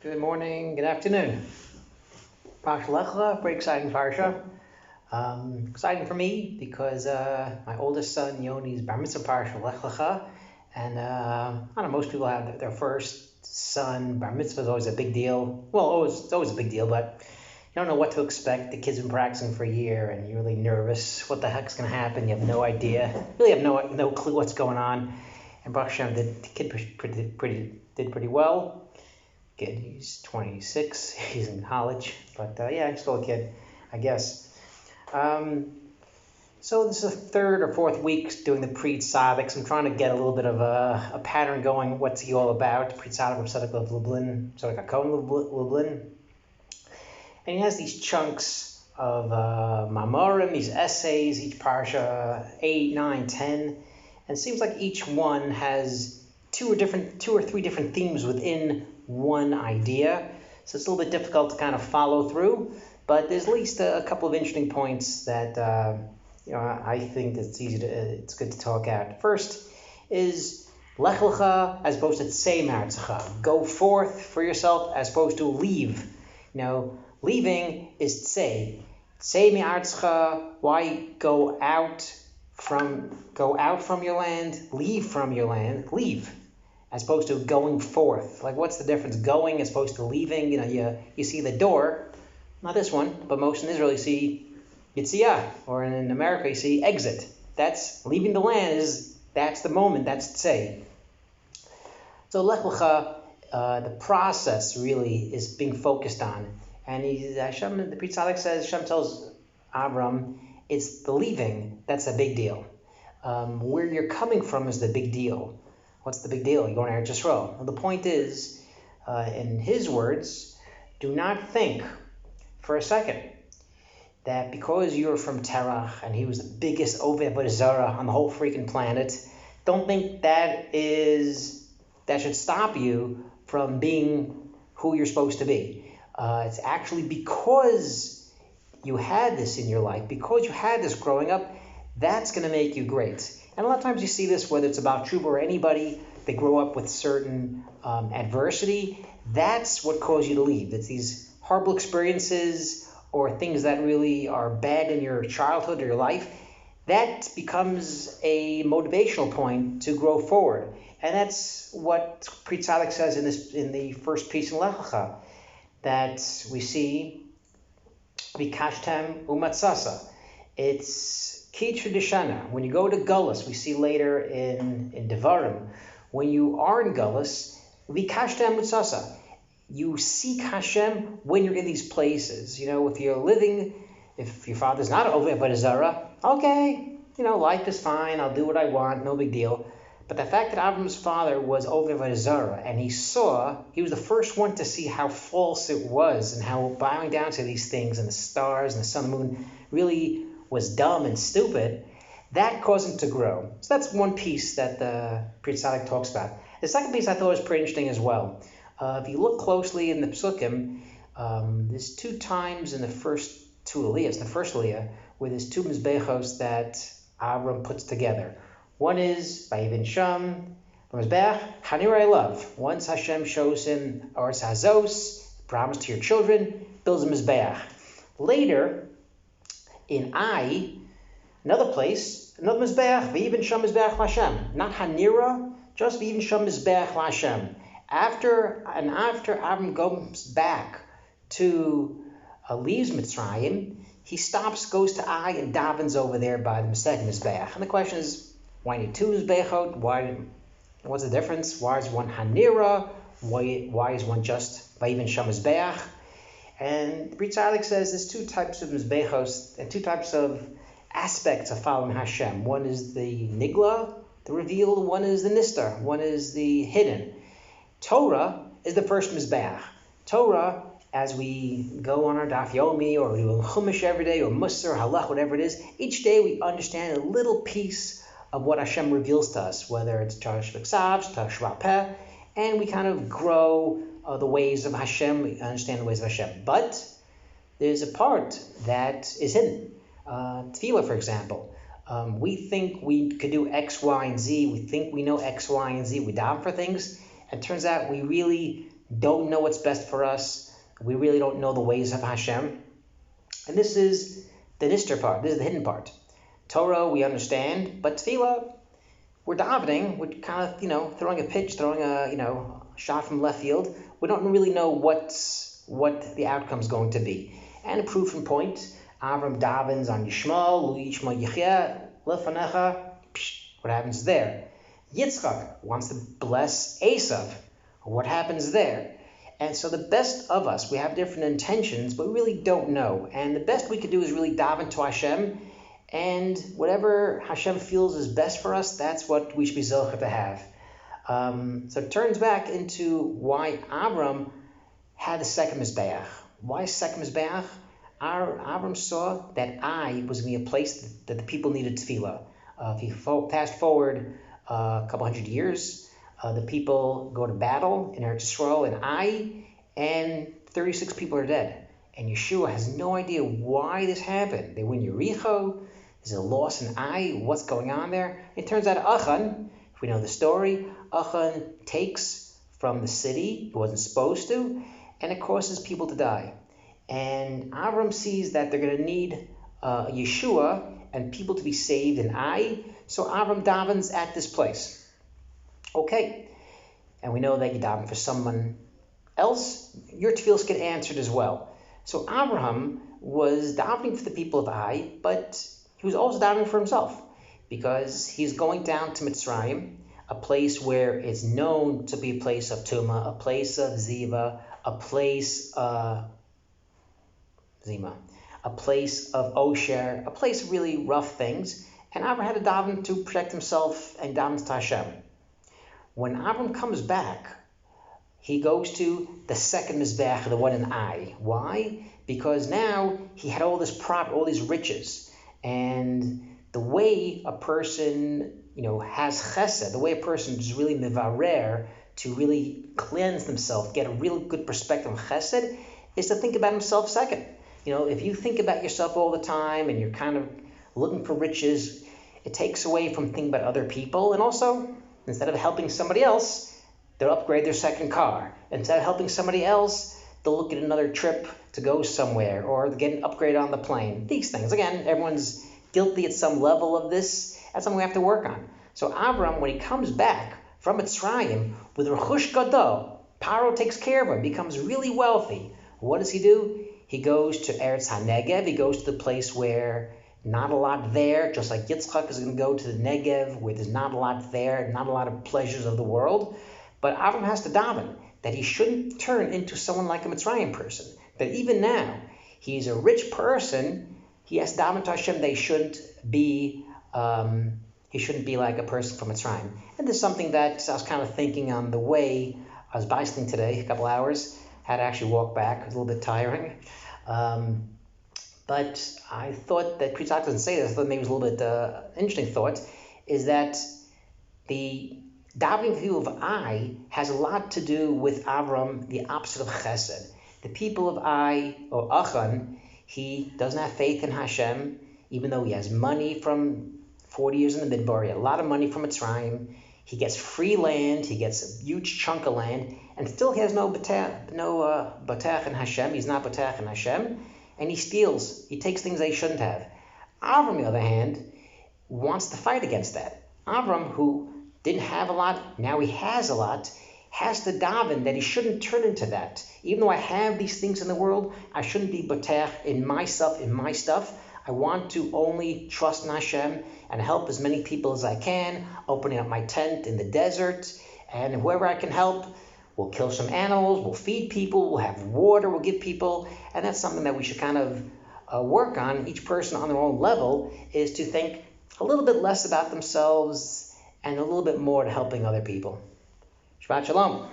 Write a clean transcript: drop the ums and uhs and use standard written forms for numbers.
Good morning, good afternoon. Parsha Lech Lecha, very exciting parsha. Exciting for me because my oldest son Yoni's bar mitzvah parsha Lech Lecha, and I don't know, most people have their first son. Bar mitzvah is always a big deal. Well, it's always a big deal, but you don't know what to expect. The kid's been practicing for a year, and you're really nervous. What the heck's going to happen? You have no idea. Really have no clue what's going on. And Baruch Hashem, the kid did pretty well. Kid, he's 26, he's in college, but yeah, he's still a kid, I guess. So this is the third or fourth week doing the Pri Tzaddik. I'm trying to get a little bit of a pattern going. What's he all about? Pri Tzaddik of Tzaddik of Lublin, Tzaddik HaKohen Lublin. And he has these chunks of Mamorim, these essays, each parsha, 8, 9, 10. And it seems like each one has two or three different themes within one idea. So it's a little bit difficult to kind of follow through, but there's at least a couple of interesting points that I think it's good to talk out. First is Lech Lecha as opposed to Tzei Me'artzecha. Go forth for yourself as opposed to leave. Leaving is Tzei. Tzei Me'artzecha, why go out from your land, leave from your land, leave, as opposed to going forth. Like, what's the difference? Going as opposed to leaving. You see the door, not this one, but most in Israel you see Yetziah, or in America you see exit. That's leaving the land. That's the moment. That's Tzei. So Lech Lecha, the process really is being focused on, and Hashem, the Pri Tzaddik says, Hashem tells Avram, it's the leaving that's a big deal. Where you're coming from is the big deal. What's the big deal? You're going to Eretz Yisrael. Well, the point is, in his words, do not think for a second that because you're from Terach and he was the biggest Oved Avodah Zarah on the whole freaking planet, don't think that should stop you from being who you're supposed to be. It's actually because you had this in your life, because you had this growing up, that's going to make you great. And a lot of times you see this, whether it's about Tshuva or anybody, they grow up with certain adversity. That's what caused you to leave. It's these horrible experiences or things that really are bad in your childhood or your life. That becomes a motivational point to grow forward. And that's what Pri Tzaddik says in the first piece in Lech Lecha, that we see Vikashtem Umatzasa. It's Ki Tradishana. When you go to Gullus, we see later in Devarim, when you are in Gullus, Vikashtem Umatzasa. You seek Hashem when you're in these places. If you're living, if your father's not Oved Avodah Zarah, okay, life is fine, I'll do what I want, no big deal. But the fact that Avram's father was Oved Avodah Zarah, and he was the first one to see how false it was, and how bowing down to these things, and the stars, and the sun, and the moon, really was dumb and stupid, that caused him to grow. So that's one piece that the Pri Tzaddik talks about. The second piece I thought was pretty interesting as well. If you look closely in the Psukim, there's two times in the first two Aliyahs, the first Aliyah, where there's two Mizbechos that Avram puts together. One is Vayivin Sham, Mizbech, Hanira I love. Once Hashem shows him Oretz Hazos, promise to your children, builds a Mizbech. Later, in Ai, another place, another Mizbech, Vayivin Sham Mizbech Hashem. Not Hanira, just Vayivin Sham Mizbech Hashem. After Avram goes back to leaves Mitzrayim, he goes to Ai and davens over there by the second Mizbech. And the question is, why need two Mizbechot? What's the difference? Why is one Hanira? Why is one just Vayivin Sham Mizbech? And Pri Tzaddik says there's two types of Mizbechos and two types of aspects of following Hashem. One is the Nigla, the revealed. One is the Nistar. One is the hidden. Torah is the first Mizbeach. Torah, as we go on our Daf Yomi, or we do Chumash every day, or Musar, Halach, whatever it is, each day we understand a little piece of what Hashem reveals to us, whether it's Torah Shveksav, Torah Shvat Peh, and we kind of grow the ways of Hashem, we understand the ways of Hashem. But there's a part that is hidden. Tefillah, for example. We think we could do X, Y, and Z. We think we know X, Y, and Z. We daven for things. It turns out we really don't know what's best for us. We really don't know the ways of Hashem. And this is the nister part. This is the hidden part. Torah, we understand, but tefillah, we're davening. We're kind of, throwing a pitch, throwing a, shot from left field. We don't really know what the outcome's going to be. And a proof in point, Avram davens on Yishmael, Lu Yishmael Yechia, Lefanecha. What happens there? Yitzchak wants to bless Esav. What happens there? And so the best of us, we have different intentions, but we really don't know. And the best we could do is really daven to Hashem. And whatever Hashem feels is best for us, that's what we should be zocher to have. So it turns back into why Avram had the second Mizbeach. Why second Mizbeach? Avram saw that Ai was going to be a place that the people needed tefillah. If you fast forward a couple hundred years, the people go to battle in Eretz Yisrael and Ai, and 36 people are dead. And Yeshua has no idea why this happened. They win Yericho. There's a loss in Ai. What's going on there? It turns out Achan, if we know the story, Achan takes from the city, he wasn't supposed to, and it causes people to die. And Avram sees that they're going to need Yeshua and people to be saved in Ai, so Avram davens at this place. Okay, and we know that you daven for someone else, your tefillos get answered as well. So Abraham was davening for the people of Ai, but he was also davening for himself, because he's going down to Mitzrayim, a place where it's known to be a place of Tumah, a place of Ziva, a place of Osher, a place of really rough things. And Avram had to daven to protect himself and daven to Hashem. When Avram comes back, he goes to the second Mizbeach, the one in Ai. Why? Because now he had all this all these riches. And the way a person, has chesed, the way a person is really mivarer, to really cleanse themselves, get a real good perspective on chesed, is to think about himself second. If you think about yourself all the time and you're kind of looking for riches, it takes away from thinking about other people. And also, instead of helping somebody else, they'll upgrade their second car. Instead of helping somebody else, they'll look at another trip to go somewhere, or get an upgrade on the plane. These things. Again, everyone's guilty at some level of this. That's something we have to work on. So Avram, when he comes back from Mitzrayim with Rechush Gadol, Paro takes care of him, becomes really wealthy. What does he do? He goes to Eretz HaNegev. He goes to the place where not a lot there, just like Yitzchak is going to go to the Negev, where there's not a lot there, not a lot of pleasures of the world. But Avram has to daven that he shouldn't turn into someone like a Mitzrayim person. That even now, he's a rich person, he has to daven to Hashem that he shouldn't be like a person from Mitzrayim. And this is something that I was kind of thinking on the way. I was bicycling today, a couple hours, had to actually walk back. It was a little bit tiring. But I thought that Kritzak doesn't say this. I thought maybe it was a little bit interesting thought, is that the davening view of Ai has a lot to do with Avram, the opposite of Chesed. The people of Ai, or Achan, he doesn't have faith in Hashem, even though he has money from 40 years in the Midbar. He had a lot of money from Mitzrayim. He gets free land. He gets a huge chunk of land, and still he has no batach in Hashem. He's not batach in Hashem, and he steals. He takes things that he shouldn't have. Avram, on the other hand, wants to fight against that. Avram, who didn't have a lot, now he has a lot, has to daven that he shouldn't turn into that. Even though I have these things in the world, I shouldn't be batach in myself, in my stuff. I want to only trust in Hashem and help as many people as I can, opening up my tent in the desert, and whoever I can help, we'll kill some animals, we'll feed people, we'll have water, we'll give people, and that's something that we should kind of work on. Each person on their own level is to think a little bit less about themselves and a little bit more to helping other people. Shabbat Shalom.